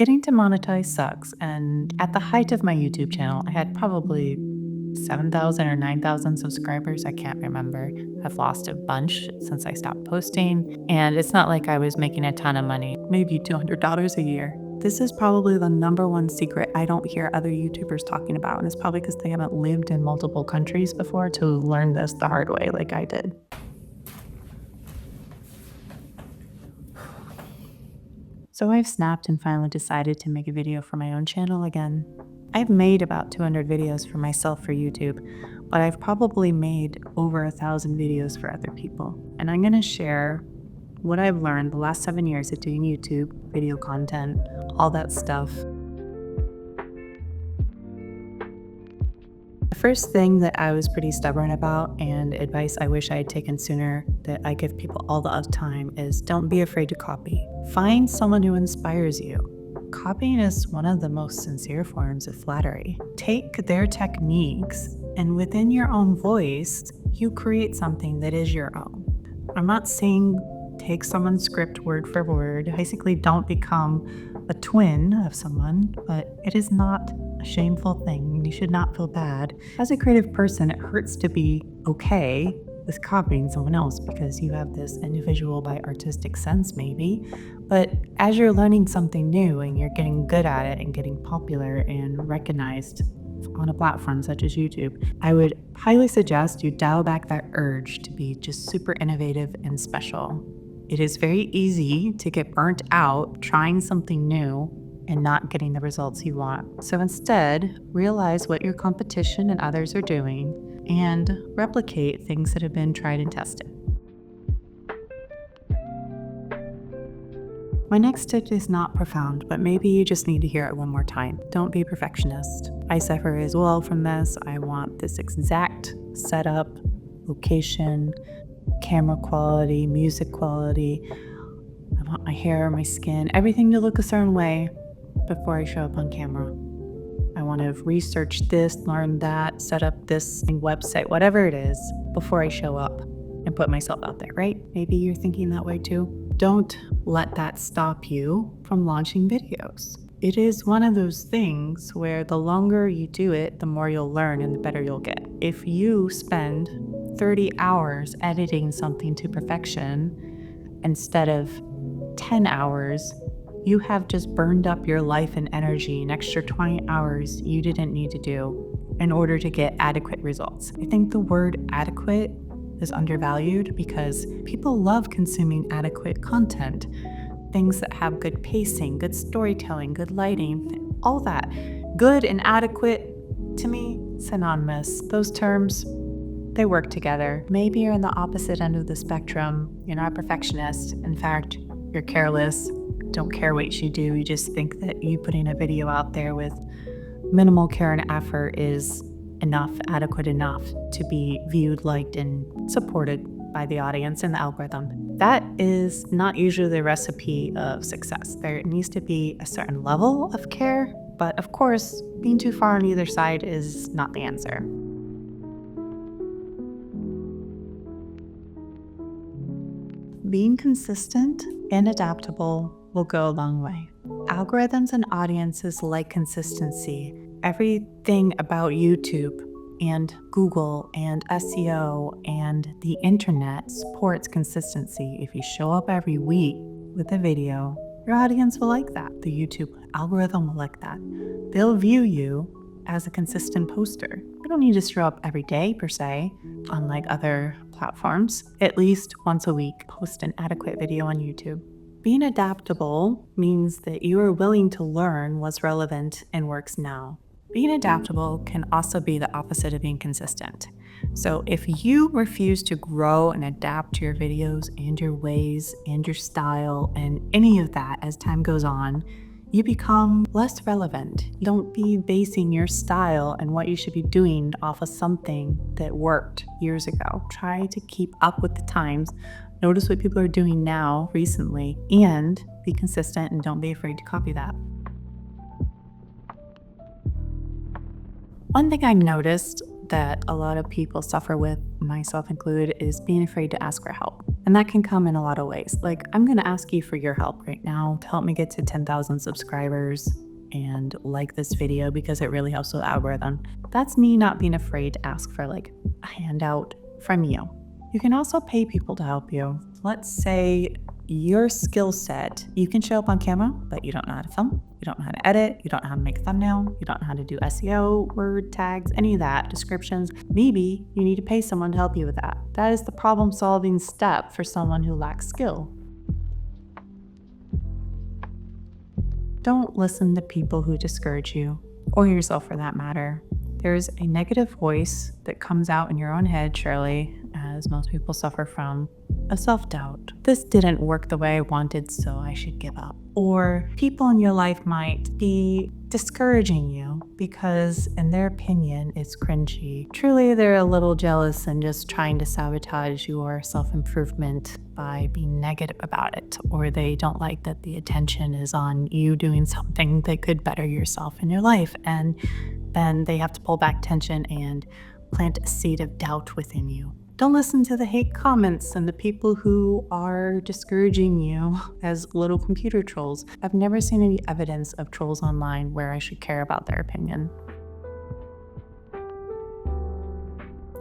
Getting demonetized sucks, and at the height of my YouTube channel, I had probably 7,000 or 9,000 subscribers. I can't remember. I've lost a bunch since I stopped posting, and it's not like I was making a ton of money, maybe $200 a year. This is probably the number one secret I don't hear other YouTubers talking about, and it's probably because they haven't lived in multiple countries before to learn this the hard way like I did. So I've snapped and finally decided to make a video for my own channel again. I've made about 200 videos for myself for YouTube, but I've probably made over 1,000 videos for other people. And I'm going to share what I've learned the last 7 years of doing YouTube, video content, all that stuff. The first thing that I was pretty stubborn about, and advice I wish I had taken sooner that I give people all the time, is don't be afraid to copy. Find someone who inspires you. Copying is one of the most sincere forms of flattery. Take their techniques, and within your own voice, you create something that is your own. I'm not saying take someone's script word for word. Basically, don't become a twin of someone, but it is not a shameful thing. You should not feel bad. As a creative person, it hurts to be okay with copying someone else because you have this individual by artistic sense maybe, but as you're learning something new and you're getting good at it and getting popular and recognized on a platform such as YouTube, I would highly suggest you dial back that urge to be just super innovative and special. It is very easy to get burnt out trying something new and not getting the results you want. So instead, realize what your competition and others are doing and replicate things that have been tried and tested. My next tip is not profound, but maybe you just need to hear it one more time. Don't be a perfectionist. I suffer as well from this. I want this exact setup, location, camera quality, music quality. I want my hair, my skin, everything to look a certain way before I show up on camera. I want to research this, learn that, set up this website, whatever it is, before I show up and put myself out there, right? Maybe you're thinking that way too. Don't let that stop you from launching videos. It is one of those things where the longer you do it, the more you'll learn and the better you'll get. If you spend 30 hours editing something to perfection instead of 10 hours, you have just burned up your life and energy, an extra 20 hours you didn't need to do in order to get adequate results. I think the word adequate is undervalued because people love consuming adequate content. Things that have good pacing, good storytelling, good lighting, all that. Good and adequate, to me, synonymous. Those terms, they work together. Maybe you're in the opposite end of the spectrum. You're not a perfectionist. In fact, you're careless. Don't care what you do. You just think that you putting a video out there with minimal care and effort is enough, adequate enough to be viewed, liked, and supported by the audience and the algorithm. That is not usually the recipe of success. There needs to be a certain level of care, but of course, being too far on either side is not the answer. Being consistent and adaptable will go a long way. Algorithms and audiences like consistency. Everything about YouTube and Google and SEO and the internet supports consistency. If you show up every week with a video, your audience will like that. The YouTube algorithm will like that. They'll view you as a consistent poster. You don't need to show up every day per se, unlike other platforms. At least once a week, post an adequate video on YouTube. Being adaptable means that you are willing to learn what's relevant and works now. Being adaptable can also be the opposite of being consistent. So if you refuse to grow and adapt to your videos and your ways and your style and any of that as time goes on, you become less relevant. Don't be basing your style and what you should be doing off of something that worked years ago. Try to keep up with the times. Notice what people are doing now, recently, and be consistent and don't be afraid to copy that. One thing I've noticed that a lot of people suffer with, myself included, is being afraid to ask for help. And that can come in a lot of ways. Like, I'm going to ask you for your help right now to help me get to 10,000 subscribers and like this video because it really helps with the algorithm. That's me not being afraid to ask for like a handout from you. You can also pay people to help you. Let's say your skill set, you can show up on camera, but you don't know how to film, you don't know how to edit, you don't know how to make a thumbnail, you don't know how to do SEO, word tags, any of that, descriptions. Maybe you need to pay someone to help you with that. That is the problem-solving step for someone who lacks skill. Don't listen to people who discourage you, or yourself for that matter. There's a negative voice that comes out in your own head, surely, as most people suffer from, a self-doubt. This didn't work the way I wanted, so I should give up. Or people in your life might be discouraging you because, in their opinion, it's cringy. Truly, they're a little jealous and just trying to sabotage your self-improvement by being negative about it. Or they don't like that the attention is on you doing something that could better yourself in your life. And then they have to pull back tension and plant a seed of doubt within you. Don't listen to the hate comments and the people who are discouraging you as little computer trolls. I've never seen any evidence of trolls online where I should care about their opinion.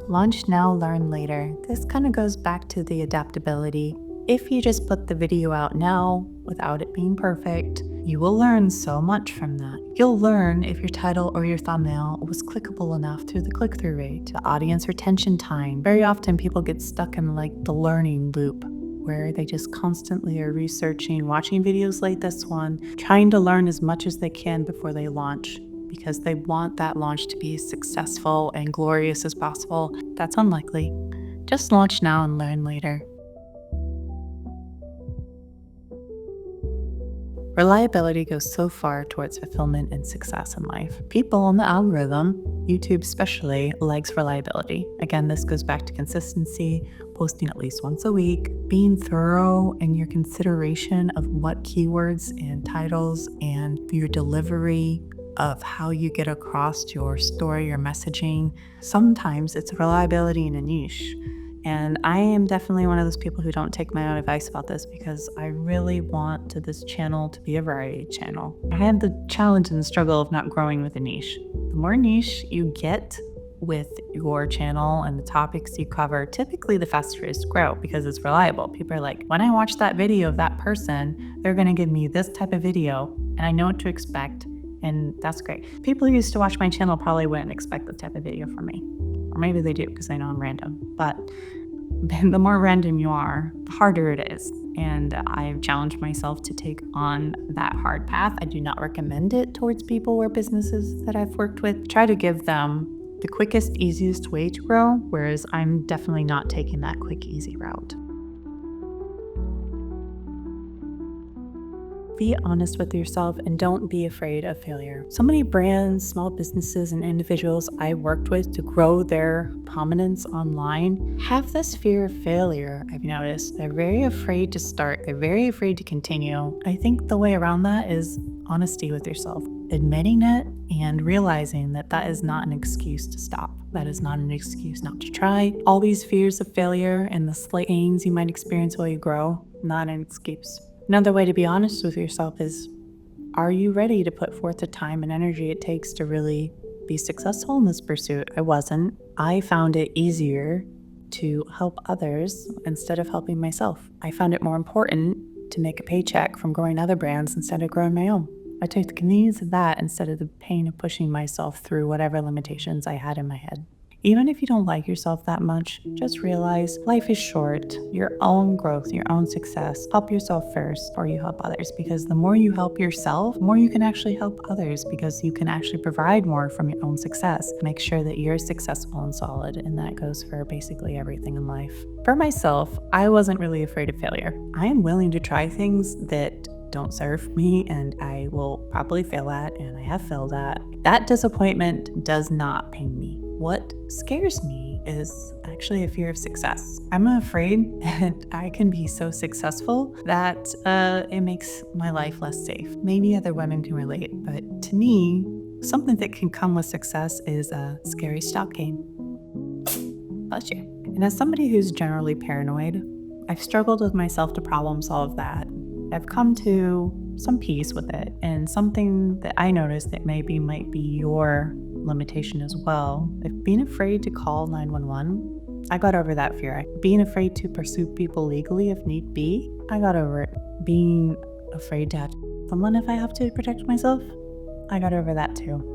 Launch now, learn later. This kind of goes back to the adaptability. If you just put the video out now without it being perfect, you will learn so much from that. You'll learn if your title or your thumbnail was clickable enough through the click-through rate, the audience retention time. Very often people get stuck in like the learning loop where they just constantly are researching, watching videos like this one, trying to learn as much as they can before they launch because they want that launch to be as successful and glorious as possible. That's unlikely. Just launch now and learn later. Reliability goes so far towards fulfillment and success in life. People on the algorithm, YouTube especially, likes reliability. Again, this goes back to consistency, posting at least once a week, being thorough in your consideration of what keywords and titles and your delivery of how you get across your story or messaging. Sometimes it's reliability in a niche. And I am definitely one of those people who don't take my own advice about this because I really want this channel to be a variety channel. I had the challenge and the struggle of not growing with a niche. The more niche you get with your channel and the topics you cover, typically the faster it is to grow because it's reliable. People are like, when I watch that video of that person, they're gonna give me this type of video and I know what to expect, and that's great. People who used to watch my channel probably wouldn't expect this type of video from me. Or maybe they do because they know I'm random. But the more random you are, the harder it is. And I've challenged myself to take on that hard path. I do not recommend it towards people or businesses that I've worked with. Try to give them the quickest, easiest way to grow, whereas I'm definitely not taking that quick, easy route. Be honest with yourself and don't be afraid of failure. So many brands, small businesses, and individuals I worked with to grow their prominence online have this fear of failure, I've noticed. They're very afraid to start. They're very afraid to continue. I think the way around that is honesty with yourself, admitting it and realizing that that is not an excuse to stop. That is not an excuse not to try. All these fears of failure and the slight pains you might experience while you grow, not an excuse. Another way to be honest with yourself is, are you ready to put forth the time and energy it takes to really be successful in this pursuit? I wasn't. I found it easier to help others instead of helping myself. I found it more important to make a paycheck from growing other brands instead of growing my own. I took the convenience of that instead of the pain of pushing myself through whatever limitations I had in my head. Even if you don't like yourself that much, just realize life is short. Your own growth, your own success, help yourself first before you help others, because the more you help yourself, the more you can actually help others, because you can actually provide more from your own success. Make sure that you're successful and solid, and that goes for basically everything in life. For myself, I wasn't really afraid of failure. I am willing to try things that don't serve me and I will probably fail at, and I have failed at. That disappointment does not pain me. What scares me is actually a fear of success. I'm afraid that I can be so successful that it makes my life less safe. Maybe other women can relate, but to me, something that can come with success is a scary stock game. Bless you. And as somebody who's generally paranoid, I've struggled with myself to problem solve that. I've come to some peace with it, and something that I noticed that maybe might be your limitation as well. If being afraid to call 911, I got over that fear. Being afraid to pursue people legally if need be, I got over it. Being afraid to have someone if I have to protect myself, I got over that too.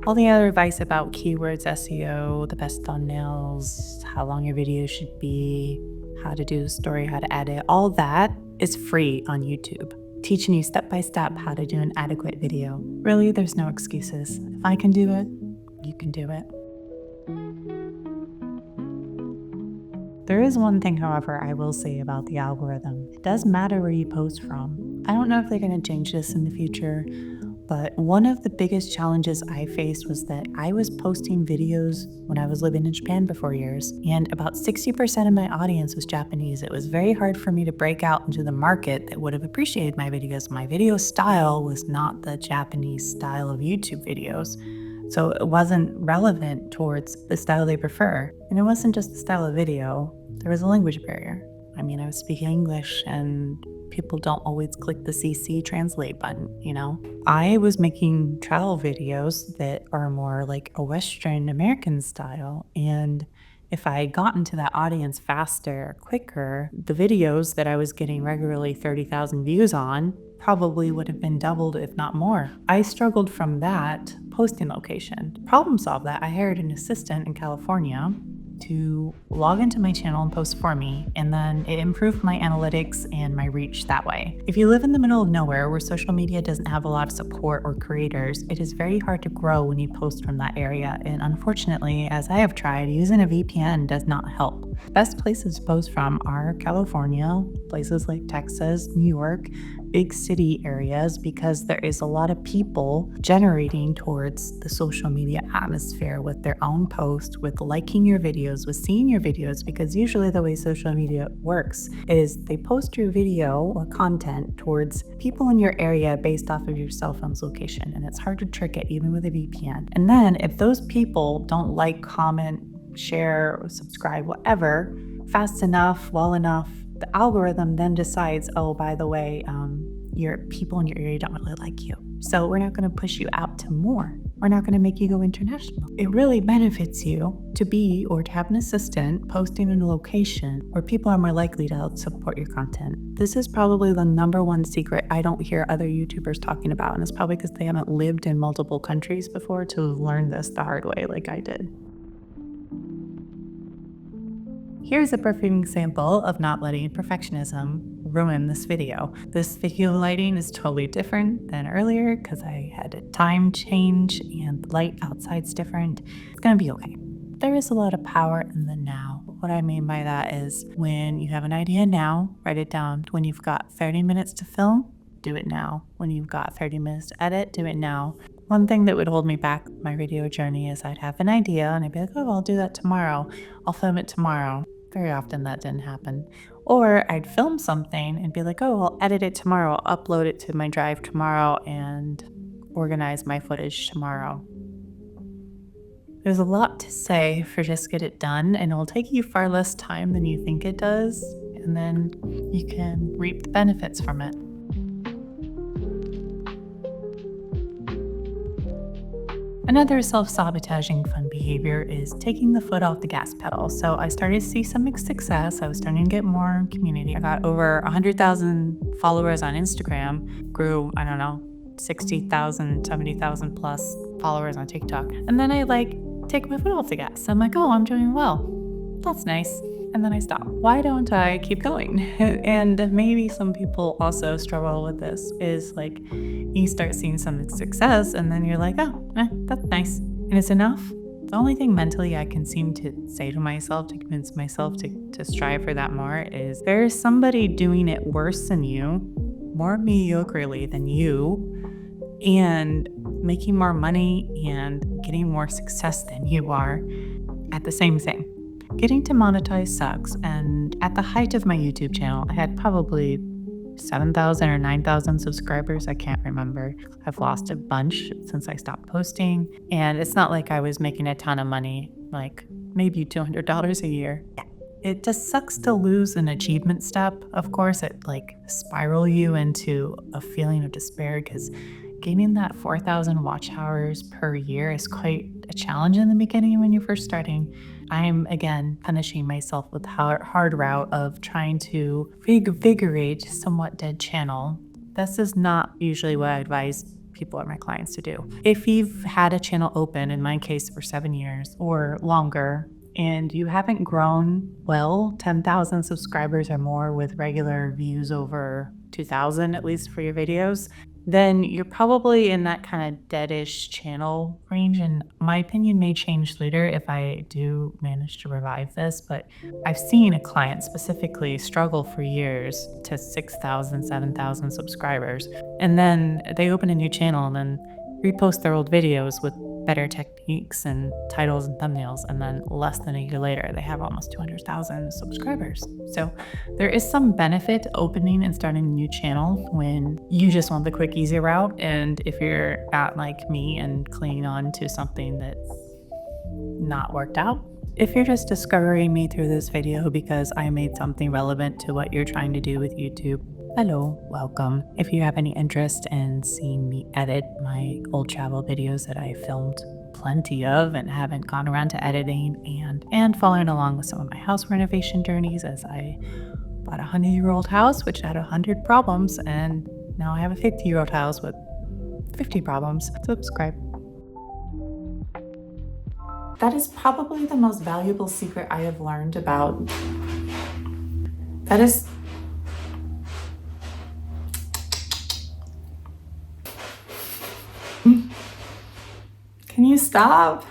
All the other advice about keywords, SEO, the best thumbnails, how long your video should be, how to do the story, how to edit, all that is free on YouTube, teaching you step by step how to do an adequate video. Really, there's no excuses. If I can do it, you can do it. There is one thing, however, I will say about the algorithm. It does matter where you post from. I don't know if they're going to change this in the future, but one of the biggest challenges I faced was that I was posting videos when I was living in Japan for 4 years, and about 60% of my audience was Japanese. It was very hard for me to break out into the market that would have appreciated my videos. My video style was not the Japanese style of YouTube videos, so it wasn't relevant towards the style they prefer. And it wasn't just the style of video, there was a language barrier. I mean, I was speaking English and people don't always click the CC translate button, you know? I was making travel videos that are more like a Western American style, and if I had gotten to that audience faster, quicker, the videos that I was getting regularly 30,000 views on probably would have been doubled, if not more. I struggled from that posting location. To problem solve that, I hired an assistant in California to log into my channel and post for me, and then it improved my analytics and my reach that way. If you live in the middle of nowhere where social media doesn't have a lot of support or creators, it is very hard to grow when you post from that area, and unfortunately, as I have tried, using a VPN does not help. Best places to post from are California, places like Texas, New York, big city areas, because there is a lot of people generating towards the social media atmosphere with their own posts, with liking your videos, with seeing your videos, because usually the way social media works is they post your video or content towards people in your area based off of your cell phone's location, and it's hard to trick it even with a VPN. And then if those people don't like, comment, share, or subscribe, whatever, fast enough, well enough, the algorithm then decides, oh, by the way, your people in your area don't really like you, so we're not going to push you out to more. We're not going to make you go international. It really benefits you to be or to have an assistant posting in a location where people are more likely to support your content. This is probably the number one secret I don't hear other YouTubers talking about, and it's probably because they haven't lived in multiple countries before to learn this the hard way like I did. Here's a perfect example of not letting perfectionism ruin this video. This video lighting is totally different than earlier because I had a time change and the light outside's different. It's gonna be okay. There is a lot of power in the now. What I mean by that is when you have an idea now, write it down. When you've got 30 minutes to film, do it now. When you've got 30 minutes to edit, do it now. One thing that would hold me back my video journey is I'd have an idea and I'd be like, oh, I'll do that tomorrow. I'll film it tomorrow. Very often that didn't happen. Or I'd film something and be like, oh, I'll edit it tomorrow. I'll upload it to my drive tomorrow and organize my footage tomorrow. There's a lot to say for just get it done, and it'll take you far less time than you think it does, and then you can reap the benefits from it. Another self-sabotaging fun behavior is taking the foot off the gas pedal. So I started to see some mixed success. I was starting to get more community. I got over 100,000 followers on Instagram, grew, 60,000, 70,000 plus followers on TikTok. And then I take my foot off the gas. I'm like, oh, I'm doing well. That's nice. And then I stop. Why don't I keep going? And maybe some people also struggle with this, is you start seeing some success and then you're like, oh, that's nice. And it's enough. The only thing mentally I can seem to say to myself to convince myself to strive for that more is there's somebody doing it worse than you, more mediocrely than you, and making more money and getting more success than you are at the same thing. Getting to monetize sucks, and at the height of my YouTube channel, I had probably 7,000 or 9,000 subscribers. I can't remember. I've lost a bunch since I stopped posting, and it's not like I was making a ton of money, like maybe $200 a year. It just sucks to lose an achievement step. Of course, it like spiral you into a feeling of despair because gaining that 4,000 watch hours per year is quite a challenge in the beginning when you're first starting. I'm again punishing myself with hard route of trying to revigorate somewhat dead channel. This is not usually what I advise people or my clients to do. If you've had a channel open, in my case for 7 years or longer, and you haven't grown well, 10,000 subscribers or more with regular views over 2,000 at least for your videos, then you're probably in that kind of deadish channel range. And my opinion may change later if I do manage to revive this, but I've seen a client specifically struggle for years to 6,000, 7,000 subscribers. And then they open a new channel and then repost their old videos with better techniques and titles and thumbnails, and then less than a year later they have almost 200,000 subscribers. So there is some benefit to opening and starting a new channel when you just want the quick easy route, and if you're not like me and clinging on to something that's not worked out. If you're just discovering me through this video because I made something relevant to what you're trying to do with YouTube, hello, welcome. If you have any interest in seeing me edit my old travel videos that I filmed plenty of and haven't gone around to editing, and following along with some of my house renovation journeys, as I bought a 100-year-old house which had 100 problems, and now I have a 50-year-old house with 50 problems. Subscribe. That is probably the most valuable secret I have learned about. That is. Can you stop?